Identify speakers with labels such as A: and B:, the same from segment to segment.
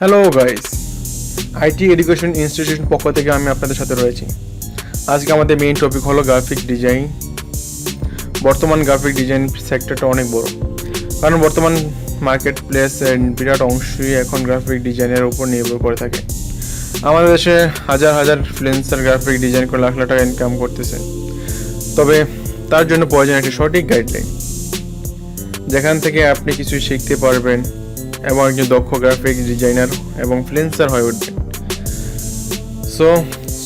A: Hello guys, IT education institution পক্ষ থেকে আমি আপনাদের সাথে রয়েছি। আজকে আমাদের মেইন টপিক হলো গ্রাফিক ডিজাইন। বর্তমান গ্রাফিক ডিজাইন সেক্টরটা অনেক বড়, কারণ বর্তমান মার্কেট প্লেসের বিরাট অংশই এখন গ্রাফিক ডিজাইনের উপর নির্ভর করে থাকে। আমাদের দেশে হাজার হাজার ফ্রিল্যান্সার গ্রাফিক ডিজাইন করে লাখ লাখ টাকা ইনকাম করতেছে। তবে তার জন্য প্রয়োজন একটি সঠিক গাইডলাইন, যেখান থেকে আপনি কিছু শিখতে পারবেন এবং একজন দক্ষ গ্রাফিক ডিজাইনার এবং ফ্রিল্যান্সার হয়ে উঠবেন।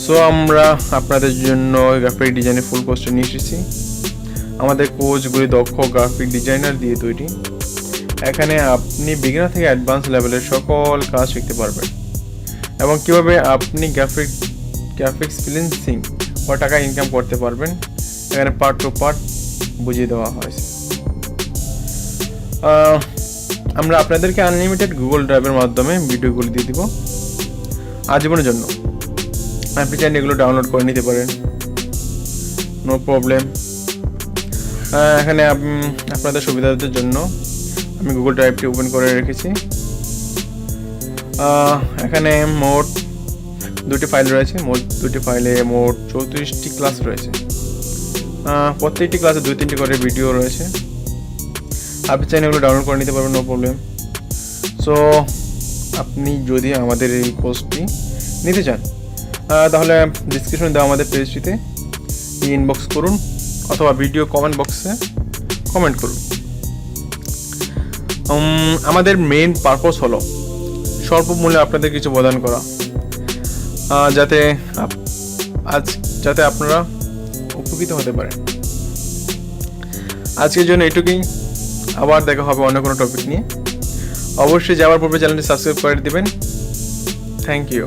A: সো আমরা আপনাদের জন্য গ্রাফিক ডিজাইনের ফুল কোর্সটা নিয়ে এসেছি। আমাদের কোর্সগুলি দক্ষ গ্রাফিক ডিজাইনার দিয়ে তৈরি। এখানে আপনি বিগিনার থেকে অ্যাডভান্স লেভেলের সকল কাজ শিখতে পারবেন এবং কীভাবে আপনি গ্রাফিক্স ফ্রিল্যান্সিং বা টাকা ইনকাম করতে পারবেন, এখানে পার্ট টু পার্ট বুঝিয়ে দেওয়া হয়েছে। আমরা আপনাদেরকে আনলিমিটেড গুগল ড্রাইভের মাধ্যমে ভিডিওগুলো দিয়ে দিব আজীবনের জন্য। আপনি চাইলে এগুলো ডাউনলোড করে নিতে পারেন, নো প্রবলেম। এখানে আপনাদের সুবিধার জন্য আমি গুগল ড্রাইভটি ওপেন করে রেখেছি। এখানে মোট 2টি ফাইল রয়েছে। মোট 2টি ফাইলে মোট 34টি ক্লাস রয়েছে। প্রত্যেকটি ক্লাসে 2-3টি করে ভিডিও রয়েছে। আপনি চাইলে এগুলো ডাউনলোড করে নিতে পারবেন, নো প্রবলেম। সো আপনি যদি আমাদের এই কোর্সটি নিতে চান তাহলে ডিসক্রিপশনে দেওয়া আমাদের পেজটিতে ইনবক্স করুন অথবা ভিডিও কমেন্ট বক্সে কমেন্ট করুন। আমাদের মেইন পারপোজ হলো স্বল্প মূল্যে আপনাদের কিছু প্রদান করা, যাতে আপনারা উপকৃত হতে পারেন। আজকের জন্য এটুকুই। আবার দেখা হবে অন্য কোনো টপিক নিয়ে। অবশ্যই যাওয়ার পূর্বে চ্যানেলটি সাবস্ক্রাইব করে দিবেন। Thank you.